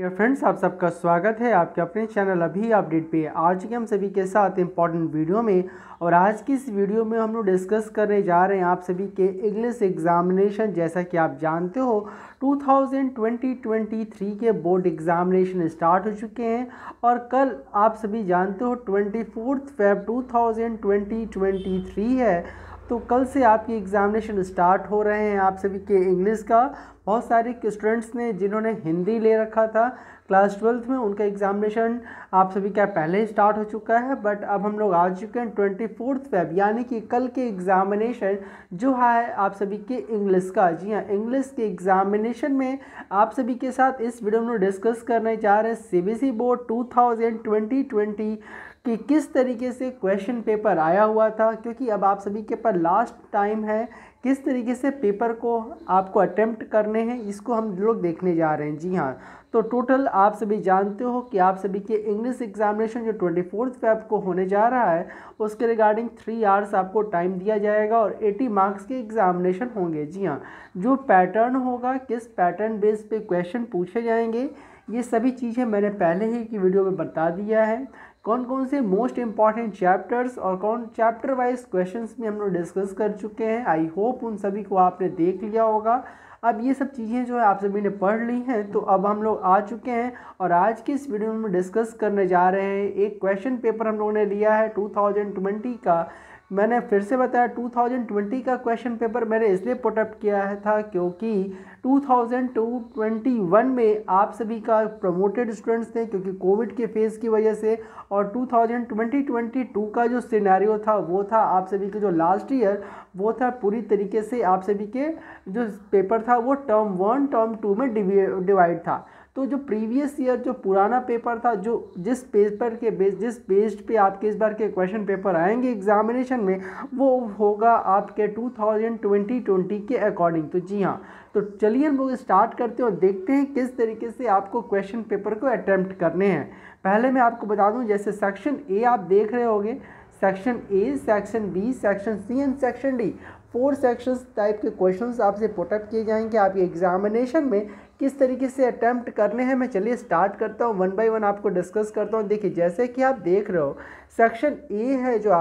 Dear friends, आप सबका स्वागत है आपके अपने चैनल अभी अपडेट पे। आज के हम सभी के साथ इम्पॉर्टेंट वीडियो में, और आज की इस वीडियो में हम लोग डिस्कस करने जा रहे हैं आप सभी के इंग्लिश एग्जामिनेशन। जैसा कि आप जानते हो 2023 के बोर्ड एग्जामिनेशन स्टार्ट हो चुके हैं और कल आप सभी जानते हो 24 फेब 2023 है। तो कल से आपकी एग्जामिनेशन स्टार्ट हो रहे हैं आप सभी के इंग्लिश का। बहुत सारे स्टूडेंट्स ने जिन्होंने हिंदी ले रखा था क्लास 12th में, उनका एग्जामिनेशन आप सभी का पहले ही स्टार्ट हो चुका है। बट अब हम लोग आ चुके हैं 24 फेब यानी कि कल के एग्जामिनेशन जो है आप सभी के इंग्लिश का। जी हाँ, इंग्लिश के एग्जामिनेशन में आप सभी के साथ इस वीडियो में डिस्कस करने जा रहे हैं सीबीएसई बोर्ड 2020 कि किस तरीके से क्वेश्चन पेपर आया हुआ था, क्योंकि अब आप सभी के पास लास्ट टाइम है किस तरीके से पेपर को आपको अटेम्प्ट करने हैं, इसको हम लोग देखने जा रहे हैं। जी हाँ, तो टोटल आप सभी जानते हो कि आप सभी के इंग्लिश एग्जामिनेशन जो 24 फेब को होने जा रहा है उसके रिगार्डिंग 3 आवर्स आपको टाइम दिया जाएगा और 80 मार्क्स के एग्जामिनेशन होंगे। जी हाँ, जो पैटर्न होगा, किस पैटर्न बेस पे क्वेश्चन पूछे जाएंगे, ये सभी चीज़ें मैंने पहले ही की वीडियो में बता दिया है। कौन कौन से मोस्ट इंपॉर्टेंट चैप्टर्स और कौन चैप्टर वाइज क्वेश्चंस में हम लोग डिस्कस कर चुके हैं। आई होप उन सभी को आपने देख लिया होगा। अब ये सब चीज़ें जो है आप सभी ने पढ़ ली हैं, तो अब हम लोग आ चुके हैं और आज की इस वीडियो में डिस्कस करने जा रहे हैं। एक क्वेश्चन पेपर हम लोगों ने लिया है 2020 का। मैंने फिर से बताया 2020 का क्वेश्चन पेपर मैंने इसलिए पुटअप किया है था क्योंकि 2021 में आप सभी का प्रमोटेड स्टूडेंट्स थे क्योंकि कोविड के फेज़ की वजह से, और 2022 का जो सिनेरियो था वो था आप सभी के जो लास्ट ईयर वो था पूरी तरीके से आप सभी के जो पेपर था वो टर्म 1 टर्म 2 में डिवाइड था। तो जो प्रीवियस ईयर जो पुराना पेपर था, जो जिस बेस्ड पे आपके इस बार के क्वेश्चन पेपर आएंगे एग्जामिनेशन में, वो होगा आपके 2020 के अकॉर्डिंग। तो जी हाँ, तो चलिए हम लोग स्टार्ट करते हैं और देखते हैं किस तरीके से आपको क्वेश्चन पेपर को अटेम्प्ट करने हैं। पहले मैं आपको बता दूं, जैसे सेक्शन ए आप देख रहे होंगे, section A, section B, section C and section D, 4 sections type के क्वेश्चंस आपसे पुटअप किए जाएंगे आपके एग्जामिनेशन में। किस तरीके से अटैम्प्ट करने हैं मैं चलिए स्टार्ट करता हूँ, 1 बाय 1 आपको डिस्कस करता हूँ। देखिए, जैसे कि आप देख रहे हो सेक्शन ए है जो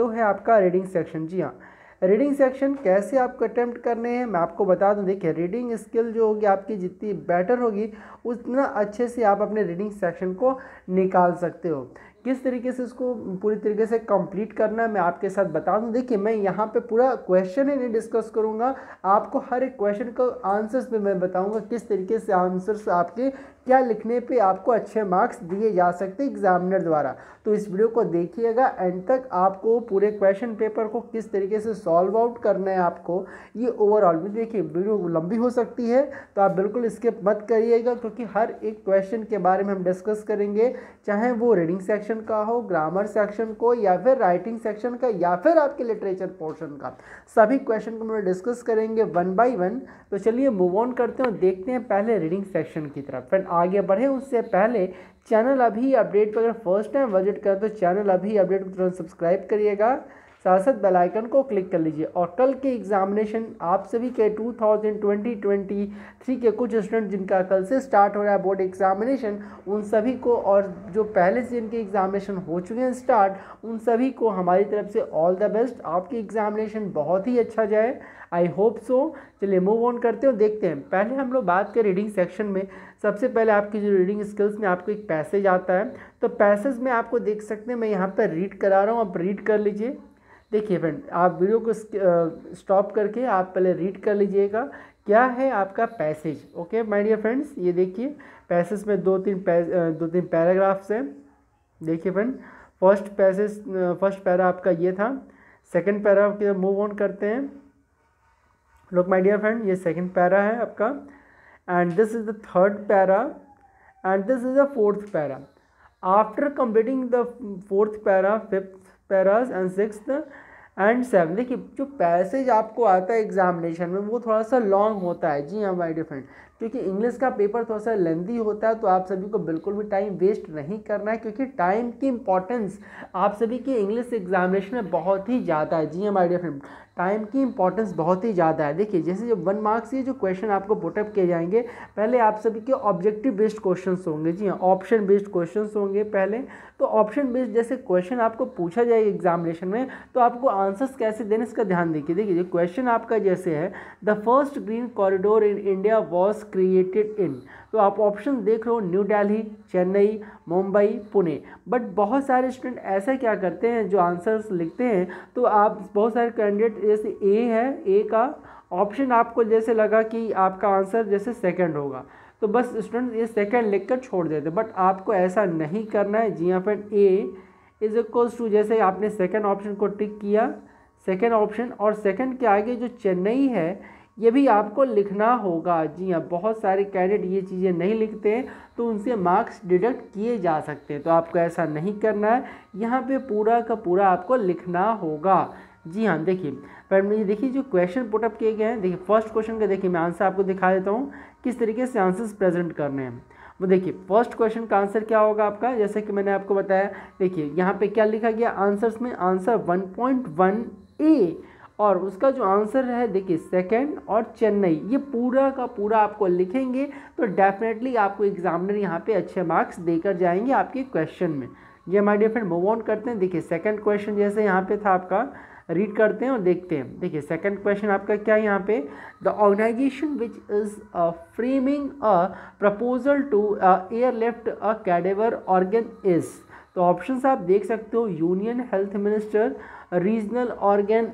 है आपका रीडिंग सेक्शन। जी हाँ, रीडिंग सेक्शन कैसे आपको अटैम्प्ट करने हैं मैं आपको बता दूं। देखिए, रीडिंग स्किल जो होगी आपकी जितनी बेटर होगी उतना अच्छे से आप अपने रीडिंग सेक्शन को निकाल सकते हो। किस तरीके से इसको पूरी तरीके से कंप्लीट करना है मैं आपके साथ बता दूं। देखिए, मैं यहाँ पे पूरा क्वेश्चन ही नहीं डिस्कस करूँगा, आपको हर एक क्वेश्चन का आंसर्स पे मैं बताऊँगा किस तरीके से आंसर्स आपके क्या लिखने पे आपको अच्छे मार्क्स दिए जा सकते हैं एग्जामिनर द्वारा। तो इस वीडियो को देखिएगा एंड तक, आपको पूरे क्वेश्चन पेपर को किस तरीके से सॉल्व आउट करना है आपको ये ओवरऑल भी। देखिए, वीडियो लंबी हो सकती है तो आप बिल्कुल स्किप मत करिएगा, क्योंकि हर एक क्वेश्चन के बारे में हम डिस्कस करेंगे, चाहे वो रीडिंग सेक्शन का हो, ग्रामर सेक्शन को, या फिर राइटिंग सेक्शन का, या फिर आपके लिटरेचर पोर्शन का। सभी क्वेश्चन को हम डिस्कस करेंगे 1 बाय 1। तो चलिए मूव ऑन करते हैं और देखते हैं पहले रीडिंग सेक्शन की तरफ। फिर आगे बढ़े उससे पहले चैनल अभी अपडेट पर अगर फर्स्ट टाइम विजिट करें तो चैनल अभी अपडेट को तुरंत सब्सक्राइब करिएगा, साथ साथ बेल आइकन को क्लिक कर लीजिए। और कल के एग्जामिनेशन आप सभी के 2023 के कुछ स्टूडेंट जिनका कल से स्टार्ट हो रहा है बोर्ड एग्जामिनेशन, उन सभी को, और जो पहले से जिनके एग्जामिनेशन हो चुके हैं स्टार्ट, उन सभी को हमारी तरफ से ऑल द बेस्ट। आपकी एग्जामिनेशन बहुत ही अच्छा जाए, आई होप सो। चलिए मूव ऑन करते हैं और देखते हैं। पहले हम लोग बात करें रीडिंग सेक्शन में। सबसे पहले आपकी जो रीडिंग स्किल्स में आपको एक पैसेज आता है, तो पैसेज में आपको देख सकते हैं मैं यहाँ पर रीड करा रहा हूँ, आप रीड कर लीजिए। देखिए फ्रेंड, आप वीडियो को स्टॉप करके आप पहले रीड कर लीजिएगा क्या है आपका passage. Okay my dear friends, ये देखिए पैसेज में दो तीन पैराग्राफ्स हैं। देखिए फ्रेंड, फर्स्ट पैरा आपका ये था। सेकंड पैरा की मूव ऑन करते हैं। लुक माय डियर फ्रेंड, ये सेकंड पैरा है आपका, and this is the third para, and this is the fourth para. After completing the fourth para, fifth Paris and sixth and seven. देखिए, जो passage आपको आता है एग्जामिनेशन में वो थोड़ा सा लॉन्ग होता है। जी हाँ माय डियर फ्रेंड, क्योंकि इंग्लिश का पेपर थोड़ा सा लेंदी होता है, तो आप सभी को बिल्कुल भी टाइम वेस्ट नहीं करना है, क्योंकि टाइम की इंपॉर्टेंस आप सभी के इंग्लिश एग्जामिनेशन में बहुत ही ज़्यादा है। जी हाँ माय डियर फ्रेंड, टाइम की इंपॉर्टेंस बहुत ही ज़्यादा है। देखिए जैसे जो 1 मार्क्स के जो क्वेश्चन आपको पुटअप किए जाएंगे, पहले आप सभी के ऑब्जेक्टिव बेस्ड क्वेश्चंस होंगे, जी हाँ ऑप्शन बेस्ड क्वेश्चंस होंगे पहले। तो ऑप्शन बेस्ड जैसे क्वेश्चन आपको पूछा जाएगा एग्जामिनेशन में, तो आपको आंसर्स कैसे देने इसका ध्यान देखिए। देखिए जो क्वेश्चन आपका जैसे है, the first green corridor in India was created in, तो आप ऑप्शन देख रहे हो न्यू दिल्ली, चेन्नई, मुंबई, पुणे। बट बहुत सारे स्टूडेंट ऐसा क्या करते हैं जो आंसर्स लिखते हैं, तो आप बहुत सारे कैंडिडेट जैसे ए है, ए का ऑप्शन आपको जैसे लगा कि आपका आंसर जैसे सेकंड होगा, तो बस स्टूडेंट ये सेकंड लिखकर छोड़ देते। बट आपको ऐसा नहीं करना है। जी हाँ friend, A is equals to, जैसे आपने सेकंड ऑप्शन को टिक किया, सेकंड ऑप्शन और सेकंड के आगे जो चेन्नई है ये भी आपको लिखना होगा। जी हाँ, बहुत सारे कैंडिडेट ये चीज़ें नहीं लिखते हैं तो उनसे मार्क्स डिडक्ट किए जा सकते हैं, तो आपको ऐसा नहीं करना है। यहाँ पे पूरा का पूरा आपको लिखना होगा। जी हाँ, देखिए पर ये देखिए जो क्वेश्चन पुटअप किए गए हैं, देखिए फर्स्ट क्वेश्चन का देखिए मैं आंसर आपको दिखा देता हूँ किस तरीके से आंसर्स प्रेजेंट करने हैं। वो देखिए फर्स्ट क्वेश्चन का आंसर क्या होगा आपका, जैसे कि मैंने आपको बताया। देखिए यहाँ पे क्या लिखा गया आंसर्स में, आंसर 1.1 ए और उसका जो आंसर है देखिए सेकंड और चेन्नई, ये पूरा का पूरा आपको लिखेंगे तो डेफिनेटली आपको एग्जामिनर यहाँ पे अच्छे मार्क्स देकर जाएंगे आपके क्वेश्चन में। ये my dear friend move on करते हैं। देखिए सेकंड क्वेश्चन जैसे यहाँ पे था आपका, रीड करते हैं और देखते हैं। देखिए सेकंड क्वेश्चन आपका क्या है यहाँ पे, the organization which is framing a proposal to airlift a cadaver organ is, तो ऑप्शंस आप देख सकते हो, union health minister, regional organ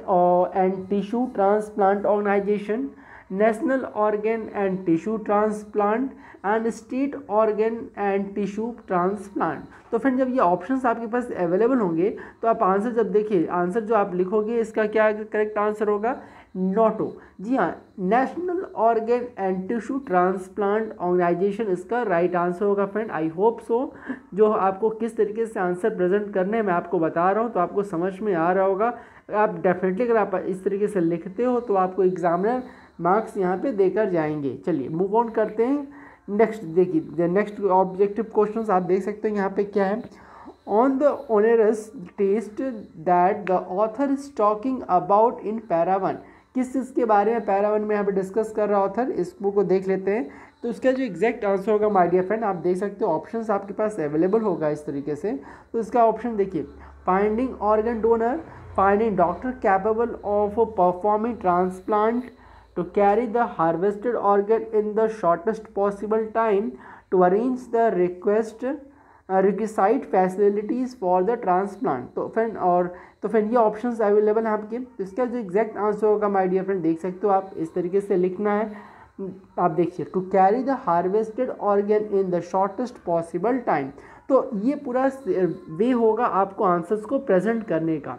and tissue transplant organization, national organ and tissue transplant and state organ and tissue transplant. तो फिर जब ये options आपके पास अवेलेबल होंगे तो आप आंसर जब देखिए, आंसर जो आप लिखोगे इसका क्या करेक्ट आंसर होगा, नोटो। जी हाँ, national organ and tissue transplant organization इसका राइट आंसर होगा फ्रेंड। आई होप सो जो आपको किस तरीके से आंसर प्रेजेंट करने हैं मैं आपको बता रहा हूँ तो आपको समझ में आ रहा होगा। आप डेफिनेटली अगर आप इस तरीके से लिखते हो तो आपको एग्जामिनर मार्क्स यहाँ पे देकर जाएंगे। चलिए मूव ऑन करते हैं। नेक्स्ट देखिए, नेक्स्ट ऑब्जेक्टिव क्वेश्चंस आप देख सकते हैं यहाँ पे क्या है, on the onus test that the author is talking about in para 1, किस चीज़ के बारे में पैरा 1 में यहाँ पे डिस्कस कर रहा ऑथर, इस बुक को देख लेते हैं। तो इसका जो एग्जैक्ट आंसर होगा माय डियर फ्रेंड, आप देख सकते हो ऑप्शंस आपके पास अवेलेबल होगा इस तरीके से। तो इसका ऑप्शन देखिए, finding organ donor, finding doctor capable of performing transplant, to carry the harvested organ in the shortest possible time, to arrange the requisite facilities for the transplant। तो फिर ये ऑप्शंस अवेलेबल हैं आपके। तो इसका जो एग्जैक्ट आंसर होगा my dear friend देख सकते हो आप, इस तरीके से लिखना है। आप देखिए, to carry the harvested organ in the shortest possible time. तो ये पूरा वे होगा आपको आंसर्स को प्रेजेंट करने का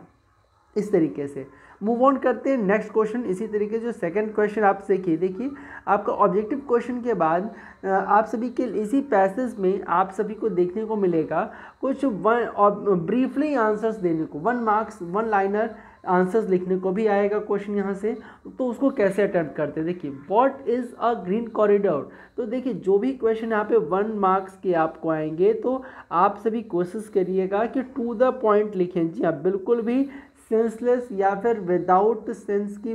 इस तरीके से। मूव ऑन करते हैं नेक्स्ट क्वेश्चन। इसी तरीके जो सेकंड क्वेश्चन आप देखिए आपका ऑब्जेक्टिव क्वेश्चन के बाद आप सभी के इसी पैसेज में आप सभी को देखने को मिलेगा कुछ ब्रीफली आंसर्स देने को, 1 मार्क्स 1 लाइनर आंसर्स लिखने को भी आएगा क्वेश्चन यहाँ से। तो उसको कैसे अटेम्प्ट करते हैं, देखिए what is a green corridor. तो देखिए जो भी क्वेश्चन यहाँ पे 1 मार्क्स के आपको आएंगे तो आप सभी कोशिश करिएगा कि टू द पॉइंट लिखें। जी हाँ, बिल्कुल भी सेंसलेस या फिर विदाउट सेंस की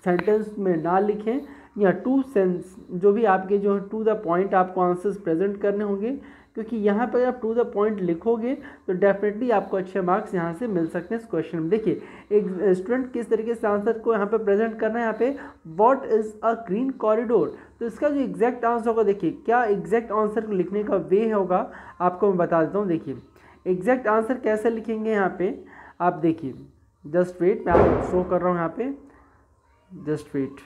सेंटेंस में ना लिखें, या टू सेंस जो भी आपके जो टू द पॉइंट आपको आंसर्स प्रेजेंट करने होंगे, क्योंकि यहाँ पर आप टू द पॉइंट लिखोगे तो डेफिनेटली आपको अच्छे मार्क्स यहाँ से मिल सकते हैं इस क्वेश्चन में। देखिए एक स्टूडेंट किस तरीके से आंसर को यहाँ पे प्रेजेंट करना है, यहाँ पे what is a green corridor. तो इसका जो एग्जैक्ट आंसर होगा, देखिए क्या एग्जैक्ट आंसर को लिखने का वे होगा आपको मैं बता देता हूँ। देखिए एग्जैक्ट आंसर कैसे लिखेंगे यहाँ पे आप देखिए, जस्ट वेट, मैं आपको शो कर रहा हूँ यहाँ पे, जस्ट वेट।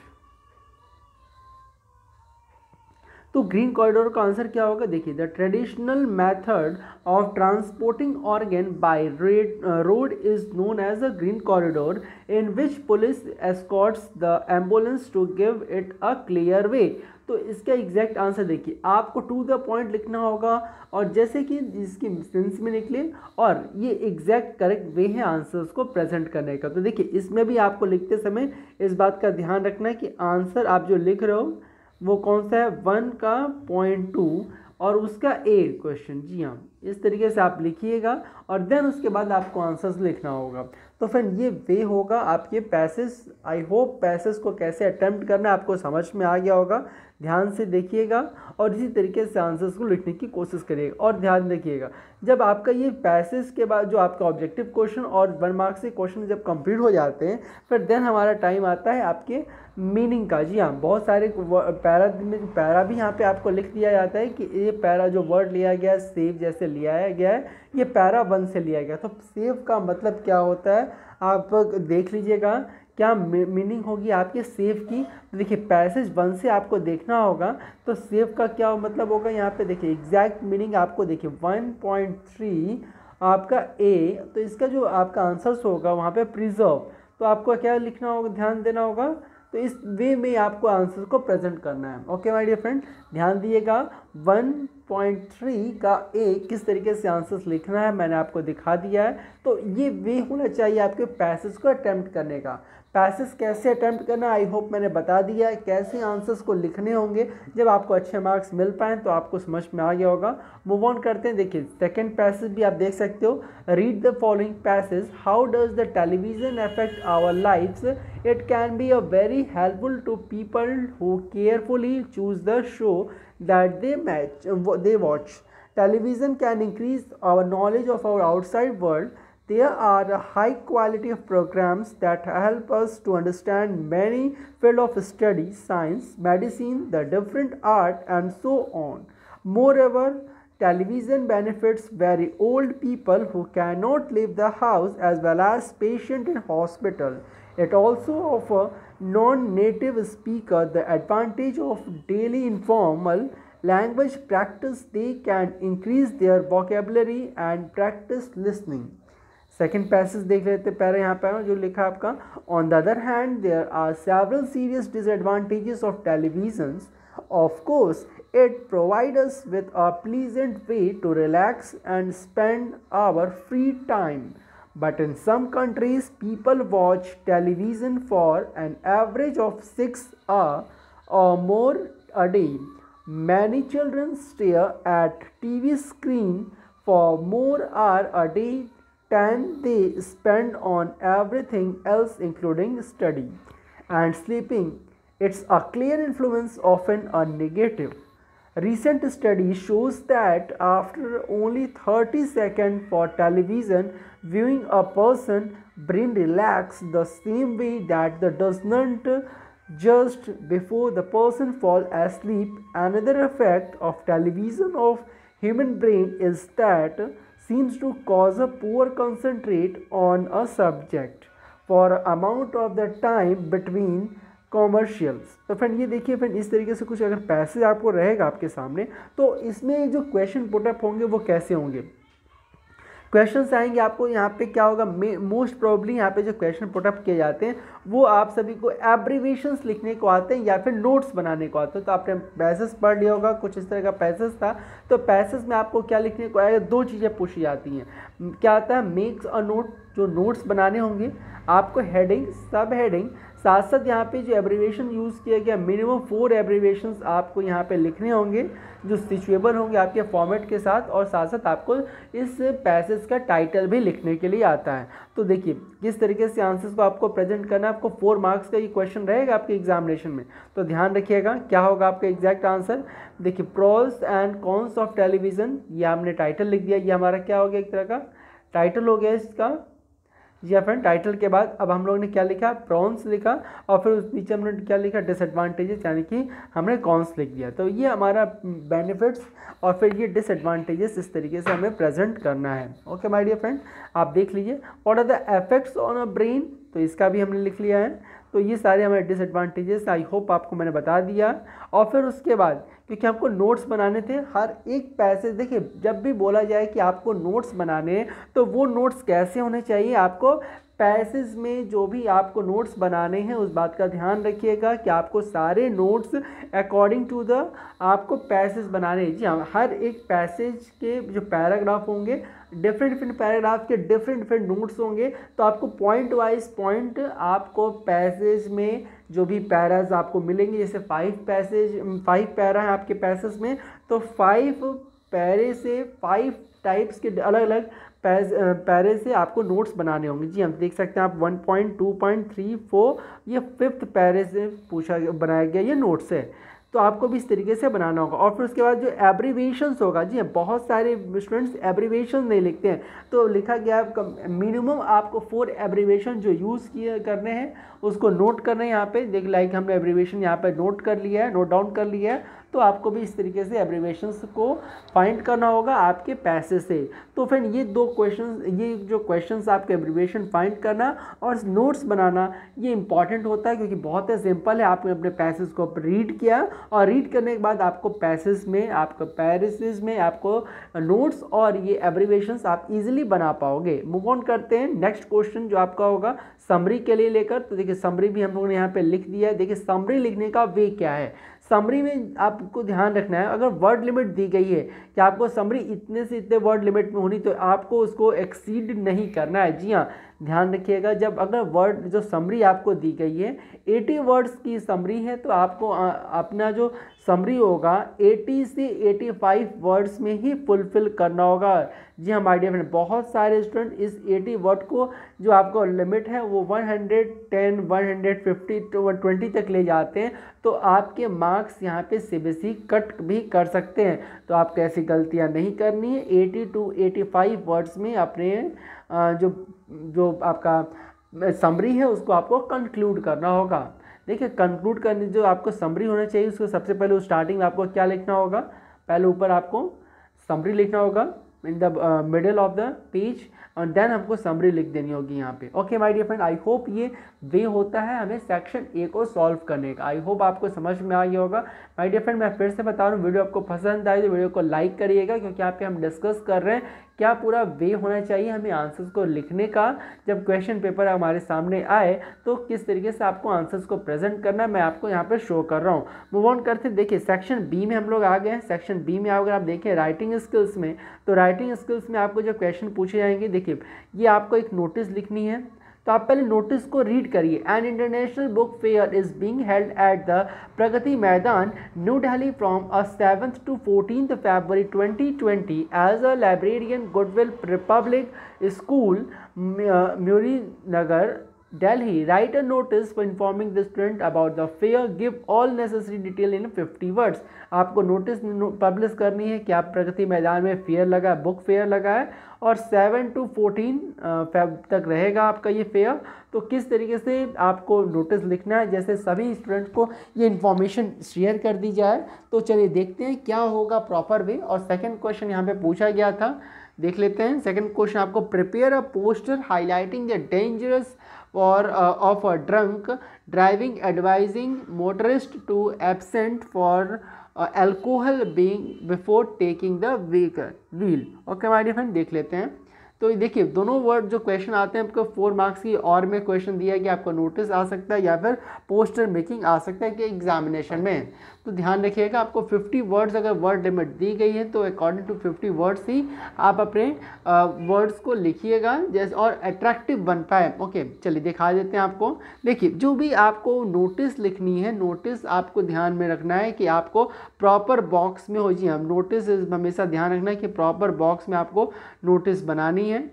तो ग्रीन कॉरिडोर का आंसर क्या होगा, देखिए the traditional method of transporting organ by road is known as a green corridor in which police escorts the ambulance to give it a clear way. तो इसका exact answer देखिए आपको to the point लिखना होगा और जैसे कि इसकी सेंस में निकले, और ये एग्जैक्ट करेक्ट वे है आंसर्स को प्रेजेंट करने का। तो देखिए इसमें भी आपको लिखते समय इस बात का ध्यान रखना है कि आंसर आप जो लिख रहे हो वो कौन सा है, 1 का 0.2 और उसका ए क्वेश्चन, जी हाँ, इस तरीके से आप लिखिएगा और देन उसके बाद आपको आंसर्स लिखना होगा। तो फ्रेंड ये वे होगा आपके पैसेज। आई होप पैसेज को कैसे अटेम्प्ट करना है आपको समझ में आ गया होगा। ध्यान से देखिएगा और इसी तरीके से आंसर्स को लिखने की कोशिश करिएगा। और ध्यान रखिएगा, जब आपका ये पैसेज के बाद जो आपका ऑब्जेक्टिव क्वेश्चन और 1 मार्क्स के क्वेश्चन जब कंप्लीट हो जाते हैं, फिर देन हमारा टाइम आता है आपके मीनिंग का। जी हाँ, बहुत सारे पैरा भी यहाँ पे आपको लिख दिया जाता है कि ये पैरा जो वर्ड लिया गया है सेव जैसे लिया गया है, ये पैरा 1 से लिया गया। तो सेव का मतलब क्या होता है आप देख लीजिएगा, क्या मीनिंग होगी आपके सेव की। तो देखिए पैसेज 1 से आपको देखना होगा, तो सेव का क्या मतलब होगा यहाँ पे देखिए एग्जैक्ट मीनिंग आपको देखिए 1.3 आपका ए, तो इसका जो आपका आंसर्स होगा वहाँ पे प्रिजर्व, तो आपको क्या लिखना होगा, ध्यान देना होगा। तो इस वे में आपको आंसर को प्रेजेंट करना है। ओके माय डियर फ्रेंड, ध्यान दिएगा 1.3 का ए किस तरीके से आंसर्स लिखना है मैंने आपको दिखा दिया है। तो ये वे होना चाहिए आपके पैसेज को अटेम्प्ट करने का। पैसेज कैसे अटेम्प्ट करना आई होप मैंने बता दिया है, कैसे आंसर्स को लिखने होंगे। जब आपको अच्छे मार्क्स मिल पाएँ तो आपको समझ में आ गया होगा। मूव ऑन करते हैं, देखिए सेकेंड पैसेज भी आप देख सकते हो। Read the following passage, how does the television affect our lifes, it can be a very helpful to people who carefully choose the show that they watch. Television can increase our knowledge of our outside world. There are a high quality of programs that help us to understand many fields of study, science, medicine, the different art and so on. Moreover, television benefits very old people who cannot leave the house as well as patients in hospital. It also offers non-native speakers the advantage of daily informal language practice. They can increase their vocabulary and practice listening. Second passage देख लेते हैं, पहले यहाँ पर जो लिखा है आपका, on the other hand there are several serious disadvantages of televisions. Of course it provides us with a pleasant way to relax and spend our free time. But in some countries, people watch television for an average of 6 hours or more a day. Many children stare at TV screen for more hours a day than they spend on everything else, including study and sleeping. It's a clear influence, often a negative. Recent study shows that after only 30 seconds for television viewing, a person brain relax the same way that the does not just before the person fall asleep. Another effect of television of human brain is that seems to cause a poor concentrate on a subject for amount of the time between commercials. तो friend ये देखिए friend, इस तरीके से कुछ अगर passage आपको रहेगा आपके सामने, तो इसमें जो क्वेश्चन पुटअप होंगे वो कैसे होंगे. क्वेश्चंस आएंगे आपको यहाँ पे क्या होगा, मोस्ट प्रोबेबली यहाँ पे जो क्वेश्चन पुटअप किए जाते हैं वो आप सभी को एब्रीविएशंस लिखने को आते हैं या फिर नोट्स बनाने को आते हैं. तो आपने पैसेज पढ़ लिया होगा, कुछ इस तरह का पैसेज था. तो पैसेज में आपको क्या लिखने को आएगा, 2 चीज़ें पूछी जाती हैं. क्या आता है, मेक्स अ नोट, जो नोट्स बनाने होंगे आपको, हेडिंग, सब हेडिंग, साथ साथ यहाँ पे जो एब्रीविएशन यूज़ किया गया मिनिमम 4 एब्रीविएशंस आपको यहाँ पे लिखने होंगे जो सिचुएबल होंगे आपके फॉर्मेट के साथ, और साथ साथ आपको इस पैसेज का टाइटल भी लिखने के लिए आता है. तो देखिए किस तरीके से आंसर्स को आपको प्रेजेंट करना है. आपको 4 मार्क्स का ये क्वेश्चन रहेगा आपके एग्जामिनेशन में, तो ध्यान रखिएगा क्या होगा आपका एग्जैक्ट आंसर. देखिए pros and cons of television, ये हमने टाइटल लिख दिया, ये हमारा क्या हो गया, एक तरह का टाइटल हो गया इसका. जी फ्रेंड, टाइटल के बाद अब हम लोगों ने क्या लिखा, प्रॉन्स लिखा, और फिर उस नीचे हमने क्या लिखा, डिसएडवांटेजेस, यानी कि हमने कॉन्स लिख दिया. तो ये हमारा बेनिफिट्स और फिर ये डिसएडवांटेजेस इस तरीके से हमें प्रेजेंट करना है. ओके माय डियर फ्रेंड, आप देख लीजिए. What are the effects on a brain, तो इसका भी हमने लिख लिया है. तो ये सारे हमारे डिसएडवांटेजेस आई होप आपको मैंने बता दिया. और फिर उसके बाद क्योंकि हमको नोट्स बनाने थे, हर एक पैसेज, देखिए जब भी बोला जाए कि आपको नोट्स बनाने हैं तो वो नोट्स कैसे होने चाहिए, आपको पैसेज में जो भी आपको नोट्स बनाने हैं उस बात का ध्यान रखिएगा कि आपको सारे नोट्स अकॉर्डिंग टू द आपको पैसेज बनाने हैं. जी हाँ, हर एक पैसेज के जो पैराग्राफ होंगे, डिफरेंट पैराग्राफ के डिफरेंट नोट्स होंगे, तो आपको पॉइंट वाइज पॉइंट आपको पैसेज में जो भी पैराज आपको मिलेंगे, जैसे 5 पैरा हैं आपके पैसेज में, तो 5 पैरे से 5 टाइप्स के अलग अलग पैरे से आपको नोट्स बनाने होंगे। जी हम देख सकते हैं आप 1.2.3.4 ये 5th पैरे से बनाया गया ये नोट्स है, तो आपको भी इस तरीके से बनाना होगा। और फिर उसके बाद जो एब्रीवेशंस होगा, जी बहुत सारे स्टूडेंट्स एब्रीवेशन नहीं लिखते हैं, तो लिखा गया है मिनिमम आपको 4 एब्रीवेशन जो यूज़ किए करने हैं उसको नोट करना है। यहाँ पे देख लाइक हमने एब्रीवेशन यहाँ पे नोट कर लिया है, नोट डाउन कर लिया है, तो आपको भी इस तरीके से एब्रीवेशंस को फाइंड करना होगा आपके पैसे से। तो फिर ये जो क्वेश्चंस आपके एब्रीवेशन फाइंड करना और नोट्स बनाना ये इंपॉर्टेंट होता है, क्योंकि बहुत ही सिंपल है। आपने अपने पैसेज को रीड किया और रीड करने के बाद आपको पैसेज में आपको पैरासेज में आपको नोट्स और ये एब्रीवेशंस आप इजीली बना पाओगे। मूव ऑन करते हैं नेक्स्ट क्वेश्चन जो आपका होगा समरी के लिए लेकर। तो देखिए समरी भी हम लोगों ने यहाँ पे लिख दिया है। देखिए समरी लिखने का वे क्या है, समरी में आपको ध्यान रखना है, अगर वर्ड लिमिट दी गई है कि आपको समरी इतने से इतने वर्ड लिमिट में होनी, तो आपको उसको एक्सीड नहीं करना है। जी हाँ ध्यान रखिएगा, जब अगर वर्ड जो समरी आपको दी गई है 80 वर्ड्स की समरी है, तो आपको अपना जो समरी होगा 80 से 85 वर्ड्स में ही फुलफिल करना होगा। जी हाँ माय डियर फ्रेंड, बहुत सारे स्टूडेंट इस 80 वर्ड को जो आपको लिमिट है वो 110, 150 to 120 तक ले जाते हैं, तो आपके मार्क्स यहाँ पे सीबीएसई कट भी कर सकते हैं। तो आपको ऐसी गलतियाँ नहीं करनी है। 80 to 85 वर्ड्स में अपने जो आपका समरी है उसको आपको कंक्लूड करना होगा। देखिए कंक्लूड करने जो आपको समरी होना चाहिए उसको सबसे पहले स्टार्टिंग में आपको क्या लिखना होगा, पहले ऊपर आपको समरी लिखना होगा in the middle of the page, और देन हमको समरी लिख देनी होगी यहाँ पे। Okay my dear friend, I hope ये वे होता है हमें सेक्शन ए को सॉल्व करने का। आई होप आपको समझ में आ गया होगा। माय डियर फ्रेंड मैं फिर से बता रहा हूँ, वीडियो आपको पसंद आए तो वीडियो को लाइक करिएगा, क्योंकि यहाँ पे हम डिस्कस कर रहे हैं क्या पूरा वे होना चाहिए हमें आंसर्स को लिखने का। जब क्वेश्चन पेपर हमारे सामने आए तो किस तरीके से आपको आंसर्स को प्रेजेंट करना है मैं आपको यहाँ पे शो कर रहा हूँ। मूव ऑन करते देखिए सेक्शन बी में हम लोग आ गए हैं। सेक्शन बी में अगर आप देखें राइटिंग स्किल्स में, तो राइटिंग स्किल्स में आपको जो क्वेश्चन पूछे जाएंगे, देखिए ये आपको एक नोटिस लिखनी है, तो आप पहले नोटिस को रीड करिए। An international book fair is being held at the Pragati Maidan new Delhi from 7th to 14th February 2020 as a librarian goodwill republic school Muri Nagar Delhi. Write a notice for informing the student about the fair. Give all necessary detail in 50 words. आपको notice publish करनी है कि आप प्रगति मैदान में fair लगा है, book fair लगा है, और 7 to 14 फेब तक रहेगा आपका ये फेयर। तो किस तरीके से आपको नोटिस लिखना है, जैसे सभी स्टूडेंट्स को ये इन्फॉर्मेशन शेयर कर दी जाए। तो चलिए देखते हैं क्या होगा प्रॉपर वे। और सेकेंड क्वेश्चन यहाँ पे पूछा गया था, देख लेते हैं। सेकेंड क्वेश्चन आपको prepare a poster highlighting the dangerous or of a drunk driving advising motorist to absent for alcohol being before taking the wheel। Okay my dear friend देख लेते हैं। तो देखिए दोनों वर्ड जो क्वेश्चन आते हैं आपको 4 मार्क्स की, और में क्वेश्चन दिया है कि आपको नोटिस आ सकता है या फिर पोस्टर मेकिंग आ सकता है कि एग्जामिनेशन में। तो ध्यान रखिएगा आपको 50 वर्ड्स अगर वर्ड लिमिट दी गई है तो अकॉर्डिंग टू 50 वर्ड्स ही आप अपने वर्ड्स को लिखिएगा जैसे और अट्रैक्टिव बन पाए। ओके चलिए दिखा देते हैं आपको। देखिए जो भी आपको नोटिस लिखनी है, नोटिस आपको ध्यान में रखना है कि आपको प्रॉपर बॉक्स में हो। जी हम नोटिस हमेशा ध्यान रखना है कि प्रॉपर बॉक्स में आपको नोटिस बनानी है,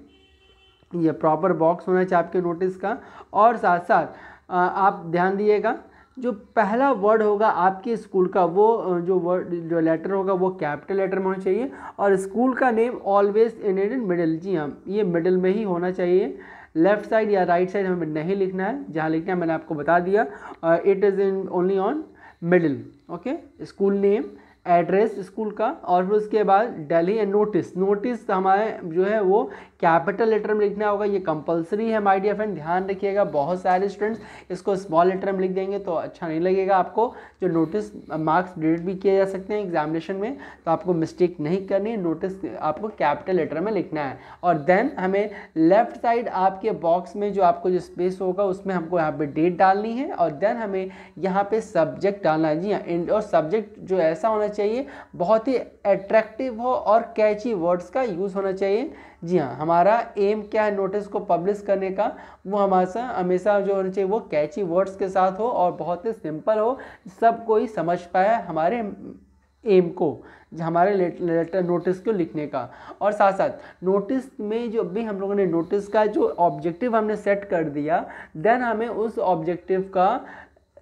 ये प्रॉपर बॉक्स होना चाहिए आपके नोटिस का। और साथ साथ आप ध्यान दिएगा जो पहला वर्ड होगा आपके स्कूल का, वो जो लेटर होगा वो कैपिटल लेटर में होना चाहिए, और स्कूल का नेम ऑलवेज इन मिडिल। जी हाँ ये मिडिल में ही होना चाहिए, लेफ्ट साइड या राइट साइड हमें नहीं लिखना है। जहाँ लिखना है मैंने आपको बता दिया, it is in only on middle. Okay school name, address school का, और फिर उसके बाद दिल्ली एंड नोटिस हमारे जो है वो कैपिटल लेटर में लिखना होगा, ये कंपलसरी है माय डियर फ्रेंड। ध्यान रखिएगा बहुत सारे स्टूडेंट्स इसको स्मॉल लेटर में लिख देंगे तो अच्छा नहीं लगेगा आपको। जो नोटिस मार्क्स डिलीट भी किए जा सकते हैं एग्जामिनेशन में, तो आपको मिस्टेक नहीं करनी है, नोटिस आपको कैपिटल लेटर में लिखना है। और देन हमें लेफ्ट साइड आपके बॉक्स में जो आपको जो स्पेस होगा उसमें हमको यहाँ पे डेट डालनी है, और देन हमें यहाँ पे सब्जेक्ट डालना है। जी हाँ और सब्जेक्ट जो ऐसा होना चाहिए, बहुत ही अट्रैक्टिव हो और कैची वर्ड्स का यूज़ होना चाहिए। जी हाँ, हमारा एम क्या है नोटिस को पब्लिश करने का, वो हमेशा जो होना चाहिए वो कैची वर्ड्स के साथ हो और बहुत ही सिंपल हो, सब कोई समझ पाए हमारे एम को, हमारे लेटर नोटिस को लिखने का। और साथ साथ नोटिस में जो भी हम लोगों ने नोटिस का जो ऑब्जेक्टिव हमने सेट कर दिया, देन हमें उस ऑब्जेक्टिव का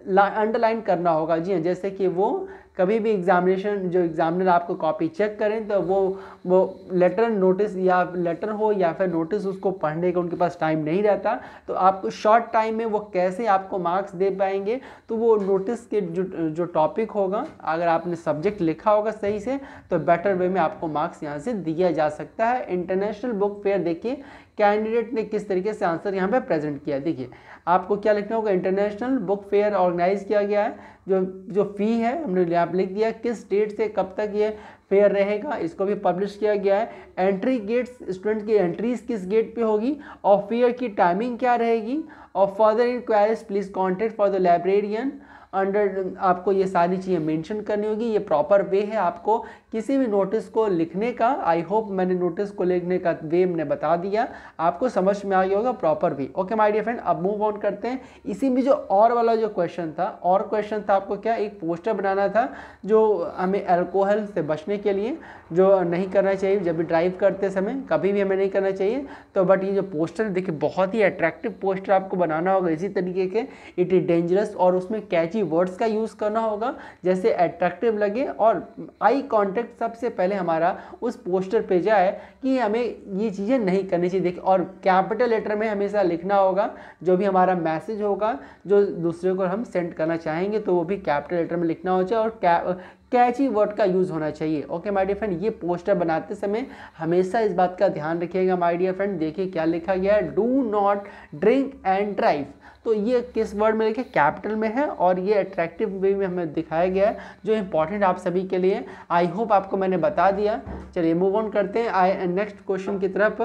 अंडरलाइन करना होगा। जी हाँ, जैसे कि वो कभी भी एग्जामिनेशन जो एग्जामिनर आपको कॉपी चेक करें तो वो लेटर नोटिस या लेटर हो या फिर नोटिस उसको पढ़ने का उनके पास टाइम नहीं रहता, तो आपको शॉर्ट टाइम में वो कैसे आपको मार्क्स दे पाएंगे। तो वो नोटिस के जो टॉपिक होगा, अगर आपने सब्जेक्ट लिखा होगा सही से तो बेटर वे में आपको मार्क्स यहाँ से दिया जा सकता है। इंटरनेशनल बुक फेयर देखिए कैंडिडेट ने किस तरीके से आंसर यहाँ पे प्रेजेंट किया। देखिए आपको क्या लिखना होगा, इंटरनेशनल बुक फेयर ऑर्गेनाइज किया गया है, जो फ़ी है हमने यहाँ पे लिख दिया, किस डेट से कब तक ये फेयर रहेगा, इसको भी पब्लिश किया गया है। एंट्री गेट्स, स्टूडेंट की एंट्रीज किस गेट पे होगी और फेयर की टाइमिंग क्या रहेगी, और further inquiries please contact for the librarian under, आपको ये सारी चीज़ें मेंशन करनी होगी। ये प्रॉपर वे है आपको किसी भी नोटिस को लिखने का। आई होप मैंने नोटिस को लिखने का वे मैंने बता दिया, आपको समझ में आ गया होगा proper way. Okay my dear friend, अब मूव ऑन करते हैं। इसी में जो और वाला जो क्वेश्चन था, और क्वेश्चन था आपको क्या, एक पोस्टर बनाना था जो हमें अल्कोहल से बचने के लिए जो नहीं करना चाहिए जब भी ड्राइव करते समय, कभी भी हमें नहीं करना चाहिए। तो बट ये जो पोस्टर देखिए बहुत ही अट्रैक्टिव पोस्टर आपको बनाना होगा इसी तरीके के, इट इज डेंजरस, और उसमें कैची वर्ड्स का यूज़ करना होगा जैसे अट्रैक्टिव लगे, और आई कांटेक्ट सबसे पहले हमारा उस पोस्टर पे जाए कि हमें ये चीज़ें नहीं करनी चाहिए। देखिए, और कैपिटल लेटर में हमेशा लिखना होगा जो भी हमारा मैसेज होगा जो दूसरे को हम सेंड करना चाहेंगे, तो वो भी कैपिटल लेटर में लिखना हो चाहिए और कैची वर्ड का यूज़ होना चाहिए। ओके माय डियर फ्रेंड, ये पोस्टर बनाते समय हमेशा इस बात का ध्यान रखिएगा माय डियर फ्रेंड। देखिए क्या लिखा गया है, do not drink and drive, तो ये किस वर्ड में लिखे, कैपिटल में है, और ये अट्रैक्टिव वे में हमें दिखाया गया है जो इंपॉर्टेंट आप सभी के लिए। आई होप आपको मैंने बता दिया। चलिए मूव ऑन करते हैं नेक्स्ट क्वेश्चन की तरफ,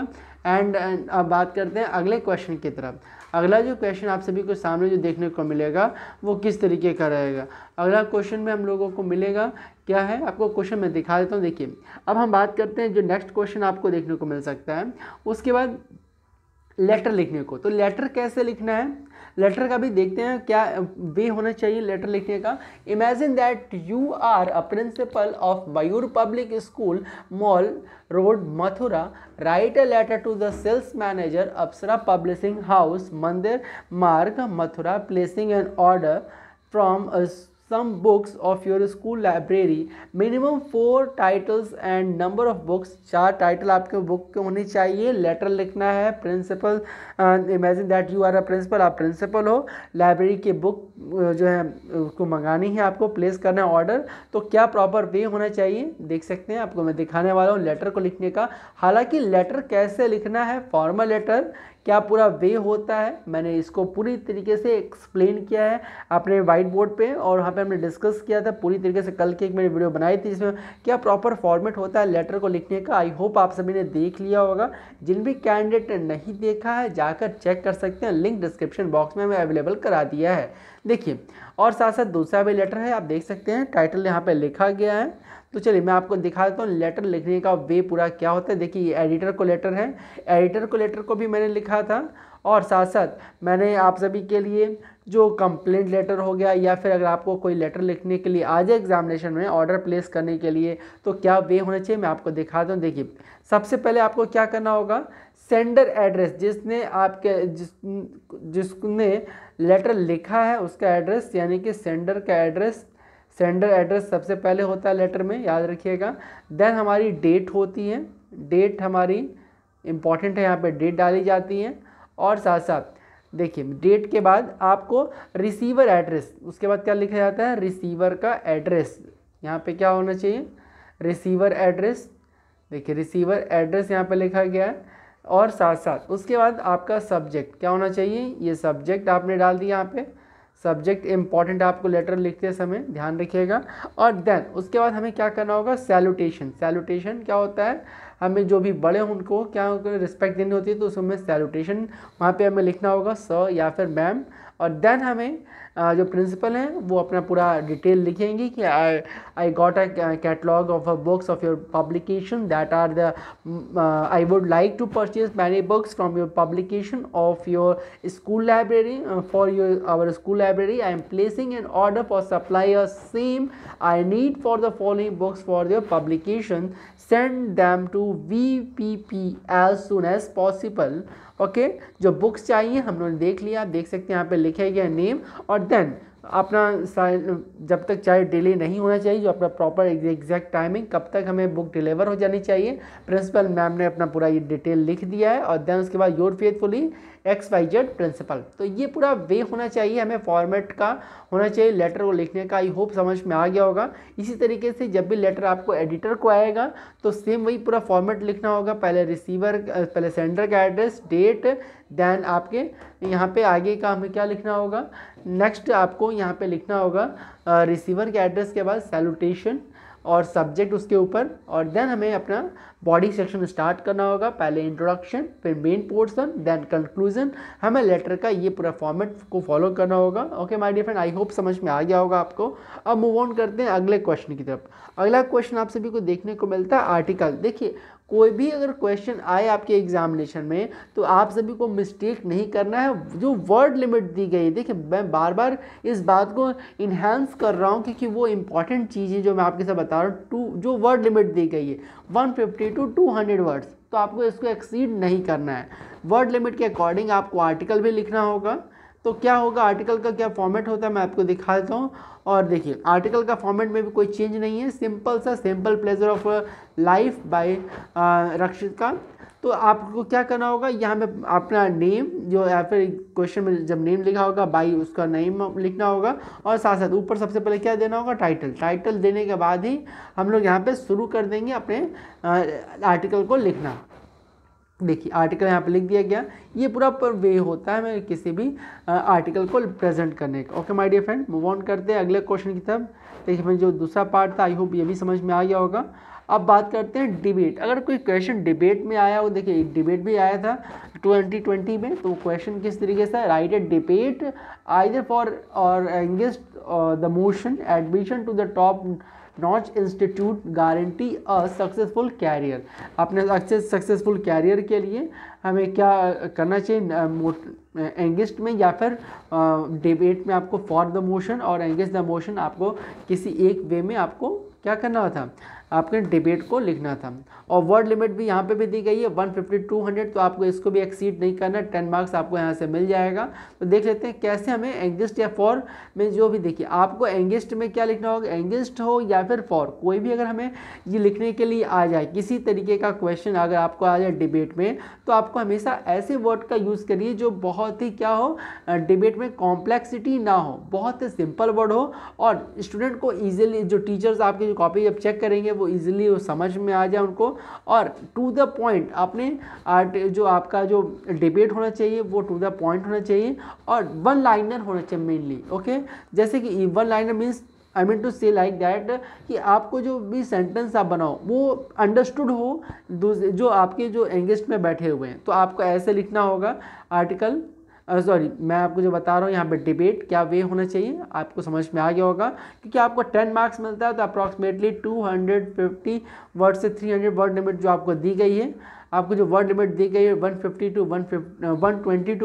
एंड अब बात करते हैं अगले क्वेश्चन की तरफ। अगला जो क्वेश्चन आप सभी को सामने जो देखने को मिलेगा वो किस तरीके का रहेगा। अगला क्वेश्चन में हम लोगों को मिलेगा क्या है, आपको क्वेश्चन मैं दिखा देता हूँ। देखिए अब हम बात करते हैं जो नेक्स्ट क्वेश्चन आपको देखने को मिल सकता है, उसके बाद लेटर लिखने को। तो लेटर कैसे लिखना है, लेटर का भी देखते हैं क्या वे होना चाहिए लेटर लिखने का। Imagine that you are a principal of Mayur public school mall road Mathura, write a letter to the sales manager Apsara publishing house Mandir Marg Mathura, placing an order from some books of your school library, minimum 4 titles and number of books, 4 title आपके book के होने चाहिए। Letter लिखना है principal, imagine that you are a principal, आप principal हो, library की book जो है उसको मंगानी है, आपको प्लेस करना है ऑर्डर। तो क्या प्रॉपर वे होना चाहिए, देख सकते हैं आपको मैं दिखाने वाला हूँ लेटर को लिखने का। हालांकि लेटर कैसे लिखना है, फॉर्मल लेटर क्या पूरा वे होता है, मैंने इसको पूरी तरीके से एक्सप्लेन किया है अपने वाइट बोर्ड पे, और वहाँ पे हमने डिस्कस किया था पूरी तरीके से। कल की एक मैंने वीडियो बनाई थी जिसमें क्या प्रॉपर फॉर्मेट होता है लेटर को लिखने का। आई होप आप सभी ने देख लिया होगा। जिन भी कैंडिडेट ने नहीं देखा है जाकर चेक कर सकते हैं, लिंक डिस्क्रिप्शन बॉक्स में मैं अवेलेबल करा दिया है। देखिए और साथ साथ दूसरा भी लेटर है, आप देख सकते हैं टाइटल यहाँ पर लिखा गया है। तो चलिए मैं आपको दिखा देता हूँ लेटर लिखने का वे पूरा क्या होता है। देखिए एडिटर को लेटर है, एडिटर को लेटर को भी मैंने लिखा था, और साथ साथ मैंने आप सभी के लिए जो कंप्लेंट लेटर हो गया, या फिर अगर आपको कोई लेटर लिखने के लिए आ जाए एग्जामिनेशन में ऑर्डर प्लेस करने के लिए, तो क्या वे होना चाहिए मैं आपको दिखा दूँ। देखिए सबसे पहले आपको क्या करना होगा, सेंडर एड्रेस, जिसने आपके जिसने लेटर लिखा है उसका एड्रेस, यानी कि सेंडर का एड्रेस, सेंडर एड्रेस सबसे पहले होता है लेटर में, याद रखिएगा। देन हमारी डेट होती है, डेट हमारी इम्पॉर्टेंट है, यहाँ पे डेट डाली जाती है। और साथ साथ देखिए डेट के बाद आपको रिसीवर एड्रेस, उसके बाद क्या लिखा जाता है, रिसीवर का एड्रेस, यहाँ पे क्या होना चाहिए, रिसीवर एड्रेस। देखिए रिसीवर एड्रेस यहाँ पे लिखा गया है। और साथ साथ उसके बाद आपका सब्जेक्ट क्या होना चाहिए, ये सब्जेक्ट आपने डाल दिया यहाँ पे, सब्जेक्ट इम्पॉर्टेंट आपको लेटर लिखते समय ध्यान रखिएगा। और देन उसके बाद हमें क्या करना होगा, सैल्यूटेशन। सैल्यूटेशन क्या होता है, हमें जो भी बड़े हैं उनको क्या रिस्पेक्ट देनी होती है, तो उसमें सैल्यूटेशन वहाँ पे हमें लिखना होगा सर या फिर मैम। और देन हमें जो प्रिंसिपल हैं वो अपना पूरा डिटेल लिखेंगे कि I got a catalogue of books of your publication that are the I would like to purchase many books from your publication of your school library for your our school library I am placing an order for supply a same I need for the following books for your publication send them to VPP as soon as possible. Okay, जो books चाहिए हम लोगों ने देख लिया, आप देख सकते हैं यहाँ पे लिखा गया नेम, और देन अपना जब तक चाहे डिले नहीं होना चाहिए, जो अपना प्रॉपर एग्जैक्ट टाइमिंग कब तक हमें बुक डिलीवर हो जानी चाहिए, प्रिंसिपल मैम ने अपना पूरा ये डिटेल लिख दिया है, और देन उसके बाद योर फेथफुली XYZ प्रिंसिपल। तो ये पूरा वे होना चाहिए, हमें फॉर्मेट का होना चाहिए लेटर को लिखने का। आई होप समझ में आ गया होगा। इसी तरीके से जब भी लेटर आपको एडिटर को आएगा तो सेम वही पूरा फॉर्मेट लिखना होगा, पहले रिसीवर, पहले सेंडर का एड्रेस, डेट, देन आपके यहाँ पे आगे का हमें क्या लिखना होगा, नेक्स्ट आपको यहाँ पे लिखना होगा रिसीवर के एड्रेस के बाद सैल्यूटेशन और सब्जेक्ट उसके ऊपर, और देन हमें अपना बॉडी सेक्शन स्टार्ट करना होगा, पहले इंट्रोडक्शन, फिर मेन पोर्शन, देन कंक्लूजन। हमें लेटर का ये पूरा फॉर्मेट को फॉलो करना होगा। Okay my dear friend, I hope समझ में आ गया होगा आपको। अब मूव ऑन करते हैं अगले क्वेश्चन की तरफ। अगला क्वेश्चन आप सभी को देखने को मिलता है आर्टिकल। देखिए, कोई भी अगर क्वेश्चन आए आपके एग्जामिनेशन में तो आप सभी को मिस्टेक नहीं करना है। जो वर्ड लिमिट दी गई है, देखिए मैं बार बार इस बात को इन्हांस कर रहा हूँ क्योंकि वो इंपॉर्टेंट चीज़ है जो मैं आपके साथ बता रहा हूँ। जो वर्ड लिमिट दी गई है 150 to 200 वर्ड्स, तो आपको इसको एक्सीड नहीं करना है। वर्ड लिमिट के अकॉर्डिंग आपको आर्टिकल भी लिखना होगा। तो क्या होगा, आर्टिकल का क्या फॉर्मेट होता है मैं आपको दिखा देता हूँ। और देखिए, आर्टिकल का फॉर्मेट में भी कोई चेंज नहीं है, सिंपल सा simple pleasure of life by Rakshit का। तो आपको क्या करना होगा, यहाँ पे अपना नेम जो या फिर क्वेश्चन में जब नेम लिखा होगा बाई उसका नेम लिखना होगा, और साथ साथ ऊपर सबसे पहले क्या देना होगा, टाइटल। टाइटल देने के बाद ही हम लोग यहाँ पे शुरू कर देंगे अपने आर्टिकल को लिखना। देखिए, आर्टिकल यहाँ पे लिख दिया गया। ये पूरा पर वे होता है मैं किसी भी आर्टिकल को प्रेजेंट करने का। Okay my dear friend, move on करते हैं अगले क्वेश्चन की तरफ। देखिए मैं जो दूसरा पार्ट था, आई होप ये भी समझ में आ गया होगा। अब बात करते हैं डिबेट। अगर कोई क्वेश्चन डिबेट में आया हो, देखिए डिबेट भी आया था 2020 में, तो क्वेश्चन किस तरीके से, write a debate either for और against the motion admission to the top notch institute guarantee a successful career. अपने सक्सेसफुल कैरियर के लिए हमें क्या करना चाहिए, एंगेस्ट में या फिर डिबेट में आपको फॉर द मोशन और एंगेस्ट द मोशन आपको किसी एक वे में आपको क्या करना था, आपके डिबेट को लिखना था। और वर्ड लिमिट भी यहाँ पे भी दी गई है 150 200, तो आपको इसको भी एक्सीड नहीं करना, 10 मार्क्स आपको यहाँ से मिल जाएगा। तो देख लेते हैं कैसे हमें एंगेस्ट या फॉर में जो भी, देखिए आपको एंगेस्ट में क्या लिखना होगा, एंगेस्ट हो या फिर फॉर, कोई भी अगर हमें ये लिखने के लिए आ जाए, किसी तरीके का क्वेश्चन अगर आपको आ जाए डिबेट में, तो आपको हमेशा ऐसे वर्ड का यूज़ करिए जो बहुत ही क्या हो, डिबेट में कॉम्प्लेक्सिटी ना हो, बहुत ही सिंपल वर्ड हो, और स्टूडेंट को ईजिली, जो टीचर्स आपकी जो कॉपी जब चेक करेंगे वो ईजिली वो समझ में आ जाए उनको। और टू द पॉइंट, आपने जो आपका जो डिबेट होना चाहिए वो टू द पॉइंट होना चाहिए, और वन लाइनर होना चाहिए मेनली। ओके, जैसे कि one liner means I mean to say like that कि आपको जो भी सेंटेंस आप बनाओ वो अंडरस्टूड हो जो आपके जो एंगेस्ट में बैठे हुए हैं। तो आपको ऐसे लिखना होगा आर्टिकल, सॉरी मैं आपको जो बता रहा हूँ यहाँ पे डिबेट क्या वे होना चाहिए, आपको समझ में आ गया होगा। क्योंकि आपको 10 मार्क्स मिलता है तो अप्रॉक्सीमेटली 250 वर्ड से 300 वर्ड लिमिट जो आपको दी गई है, आपको जो वर्ड लिमिट दी गई है 120 to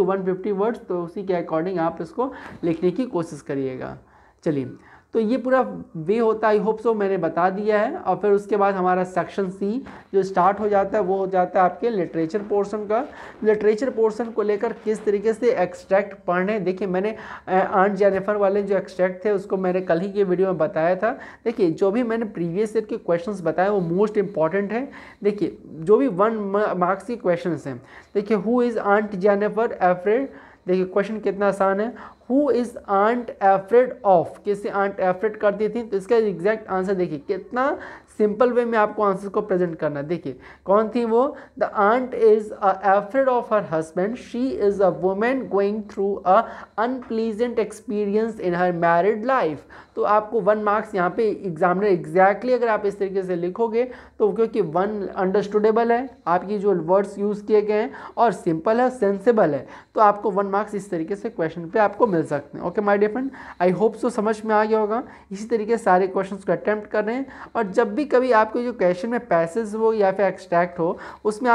150 वर्ड्स, तो उसी के अकॉर्डिंग आप इसको लिखने की कोशिश करिएगा। चलिए, तो ये पूरा वे होता है, आई होप सो मैंने बता दिया है। और फिर उसके बाद हमारा सेक्शन सी जो स्टार्ट हो जाता है वो हो जाता है आपके लिटरेचर पोर्शन का। लिटरेचर पोर्शन को लेकर किस तरीके से एक्सट्रैक्ट पढ़ने, देखिए मैंने आंट जेनिफर वाले जो एक्सट्रैक्ट थे उसको मैंने कल ही के वीडियो में बताया था। देखिए जो भी मैंने प्रीवियस ईयर के क्वेश्चंस बताए वो मोस्ट इंपॉर्टेंट है। देखिए जो भी 1 मार्क्स के क्वेश्चंस हैं, देखिए who is aunt Jennifer afraid, देखिए क्वेश्चन कितना आसान है, who is aunt afraid of, किससे आंट एफ्रेड करती थी, तो इसका एग्जैक्ट आंसर देखिए कितना सिंपल वे में आपको आंसर को प्रेजेंट करना। देखिए कौन थी वो, the aunt is afraid of her husband, she is a woman going through a unpleasant experience in her married life. तो आपको 1 मार्क्स यहाँ पे एग्जामिनर एग्जैक्टली अगर आप इस तरीके से लिखोगे तो क्योंकि 1 अंडरस्टूडेबल है, आपकी जो वर्ड्स यूज़ किए गए हैं, और सिंपल है, सेंसेबल है, तो आपको 1 मार्क्स इस तरीके से क्वेश्चन पे आपको मिल सकते हैं। Okay my dear friend, I hope so समझ में आ गया होगा। इसी तरीके से सारे क्वेश्चन को अटैम्प्ट कर रहे हैं, और जब भी कभी आपके जो क्वेश्चन में पैसेज हो या फिर एक्सट्रैक्ट हो, उसमें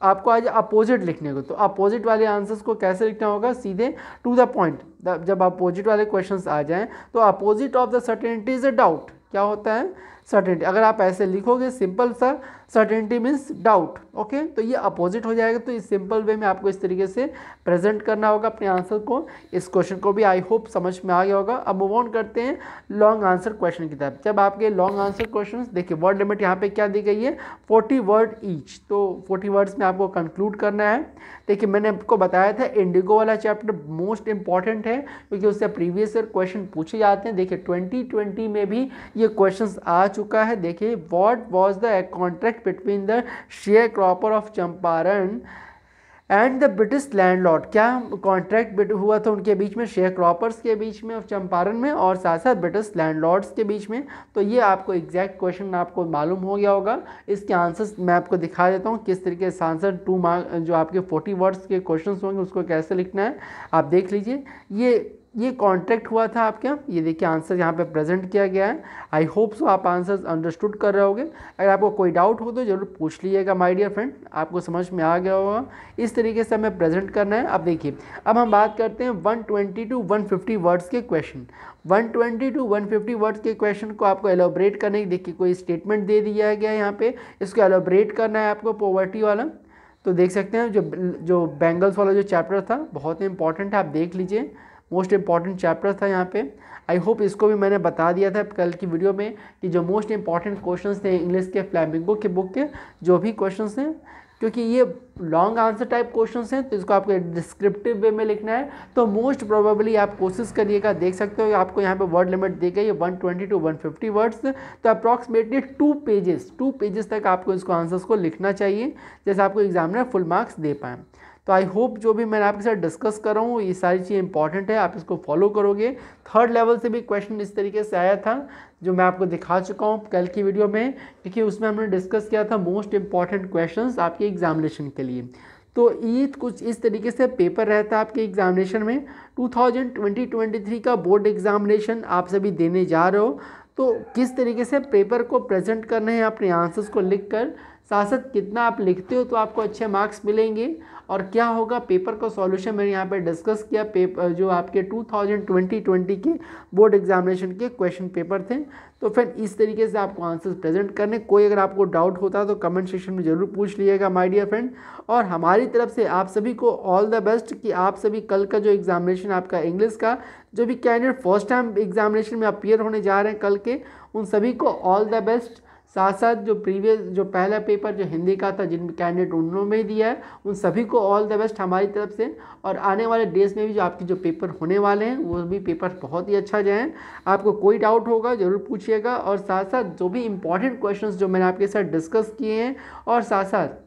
आपको आज अपोजिट लिखने को, तो अपोजिट वाले आंसर्स को कैसे लिखना होगा, सीधे टू द पॉइंट। जब अपोजिट वाले क्वेश्चंस आ जाएं तो opposite of the certainty is a doubt, क्या होता है, सर्टेनिटी। अगर आप ऐसे लिखोगे सिंपल सा, सर्टेनिटी मीन्स डाउट, ओके, तो ये अपोजिट हो जाएगा। तो इस सिंपल वे में आपको इस तरीके से प्रेजेंट करना होगा अपने आंसर को। इस क्वेश्चन को भी आई होप समझ में आ गया होगा। अब मूव ऑन करते हैं लॉन्ग आंसर क्वेश्चन की तरफ। जब आपके लॉन्ग आंसर क्वेश्चन, देखिए वर्ड लिमिट यहाँ पे क्या दी गई है, 40 वर्ड ईच, तो 40 वर्ड्स में आपको कंक्लूड करना है। देखिए मैंने आपको बताया था इंडिगो वाला चैप्टर मोस्ट इंपॉर्टेंट है, क्योंकि उससे प्रीवियस ईयर क्वेश्चन पूछे जाते हैं। देखिए 2020 में भी ये क्वेश्चन आ चुका है। देखिए what was the contract between the sharecropper of Champaran and the British landlord, क्या कॉन्ट्रैक्ट हुआ था उनके बीच में, शेयर क्रॉपर्स के बीच में ऑफ चंपारण में, और साथ साथ ब्रिटिश लैंडलॉर्ड्स के बीच में। तो ये आपको एग्जैक्ट क्वेश्चन आपको मालूम हो गया होगा। इसके आंसर्स मैं आपको दिखा देता हूँ किस तरीके से आंसर 2 मार्क जो आपके 40 वर्ड्स के क्वेश्चन होंगे उसको कैसे लिखना है, आप देख लीजिए। ये कॉन्ट्रैक्ट हुआ था आपके, ये देखिए आंसर यहाँ पे प्रेजेंट किया गया है। आई होप सो आप आंसर्स अंडरस्टूड कर रहे होगे। अगर आपको कोई डाउट हो तो जरूर पूछ लीजिएगा माय डियर फ्रेंड, आपको समझ में आ गया होगा। इस तरीके से हमें प्रेजेंट करना है। अब देखिए, अब हम बात करते हैं 120 to 150 वर्ड्स के क्वेश्चन। 120 to 150 वर्ड्स के क्वेश्चन को आपको एलोबरेट करने की, देखिए कोई स्टेटमेंट दे दिया गया है यहाँ पे, इसको एलोबरेट करना है आपको, पॉवर्टी वाला। तो देख सकते हैं जो बैंगल्स वाला जो चैप्टर था बहुत ही इंपॉर्टेंट है, आप देख लीजिए, मोस्ट इंपॉर्टेंट चैप्टर था यहाँ पे। आई होप इसको भी मैंने बता दिया था कल की वीडियो में कि जो मोस्ट इंपॉर्टेंट क्वेश्चंस थे इंग्लिश के फ्लैमिंगो के बुक के जो भी क्वेश्चंस हैं, क्योंकि ये लॉन्ग आंसर टाइप क्वेश्चंस हैं तो इसको आपको डिस्क्रिप्टिव वे में लिखना है। तो मोस्ट प्रोबेबली आप कोशिश करिएगा, देख सकते हो आपको यहाँ पे वर्ड लिमिट दी गई है 120 to 150 वर्ड्स, तो अप्रॉक्सीमेटली 2 पेजेस तक आपको इसको आंसर्स को लिखना चाहिए, जैसे आपको एग्जामिनर फुल मार्क्स दे पाएँ। तो आई होप जो भी मैंने आपके साथ डिस्कस कर रहा हूँ ये सारी चीज़ें इंपॉर्टेंट है, आप इसको फॉलो करोगे। 3rd लेवल से भी क्वेश्चन इस तरीके से आया था जो मैं आपको दिखा चुका हूँ कल की वीडियो में, क्योंकि उसमें हमने डिस्कस किया था मोस्ट इंपॉर्टेंट क्वेश्चंस आपके एग्जामिनेशन के लिए। तो ये कुछ इस तरीके से पेपर रहता है आपके एग्जामिनेशन में। 2023 का बोर्ड एग्जामिनेशन आप सभी देने जा रहे हो, तो किस तरीके से पेपर को प्रेजेंट करना है अपने आंसर्स को लिखकर, साथ साथ कितना आप लिखते हो तो आपको अच्छे मार्क्स मिलेंगे, और क्या होगा पेपर का सॉल्यूशन मैंने यहाँ पे डिस्कस किया। पेपर जो आपके 2020 के बोर्ड एग्जामिनेशन के क्वेश्चन पेपर थे, तो फिर इस तरीके से आपको आंसर्स प्रेजेंट करने। कोई अगर आपको डाउट होता है तो कमेंट सेक्शन में ज़रूर पूछ लीजिएगा माय डियर फ्रेंड। और हमारी तरफ से आप सभी को ऑल द बेस्ट कि आप सभी कल का जो एग्जामिनेशन आपका इंग्लिश का, जो भी कैंडिडेट फर्स्ट टाइम एग्जामिनेशन में अपीयर होने जा रहे हैं कल के, उन सभी को ऑल द बेस्ट। साथ साथ जो पहला पेपर जो हिंदी का था जिन कैंडिडेट उन्होंने भी दिया है, उन सभी को ऑल द बेस्ट हमारी तरफ से। और आने वाले डेज में भी जो आपके जो पेपर होने वाले हैं वो भी पेपर बहुत ही अच्छा जाएँ। आपको कोई डाउट होगा ज़रूर पूछिएगा, और साथ साथ जो भी इंपॉर्टेंट क्वेश्चंस जो मैंने आपके साथ डिस्कस किए हैं, और साथ साथ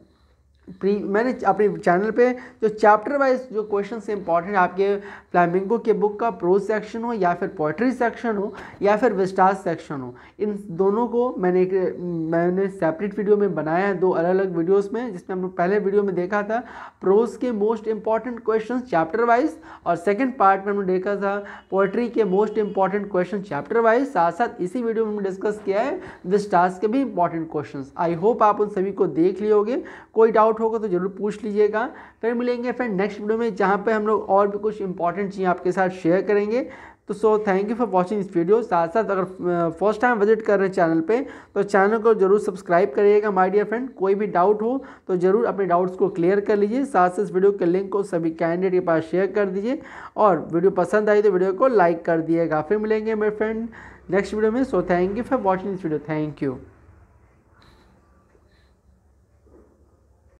मैंने अपने चैनल पे जो चैप्टर वाइज जो क्वेश्चन से इंपॉर्टेंट आपके फ्लैमिंगो के बुक का प्रोज सेक्शन हो या फिर पोएट्री सेक्शन हो या फिर विस्टास सेक्शन हो, इन दोनों को मैंने सेपरेट वीडियो में बनाया है, 2 अलग अलग वीडियोस में, जिसमें हमने पहले वीडियो में देखा था प्रोज के most important question chapter wise, और सेकेंड पार्ट में हमने देखा था पोएट्री के most important question chapter wise. साथ साथ इसी वीडियो में हमने डिस्कस किया है विस्टास के भी इंपॉर्टेंट क्वेश्चन। आई होप आप उन सभी को देख लिए होगे, कोई डाउट होगा तो जरूर पूछ लीजिएगा। फिर मिलेंगे फ्रेंड नेक्स्ट वीडियो में, जहां पे हम लोग और भी कुछ इंपॉर्टेंट चीज़ें आपके साथ शेयर करेंगे। तो so thank you for watching this video. साथ साथ अगर फर्स्ट टाइम विजिट कर रहे हैं चैनल पे तो चैनल को जरूर सब्सक्राइब करिएगा माय डियर फ्रेंड। कोई भी डाउट हो तो जरूर अपने डाउट्स को क्लियर कर लीजिए। साथ साथ इस वीडियो के लिंक को सभी कैंडिडेट के पास शेयर कर दीजिए, और वीडियो पसंद आई तो वीडियो को लाइक कर दिएगा। फिर मिलेंगे मेरे फ्रेंड नेक्स्ट वीडियो में। So thank you for watching this video, thank you.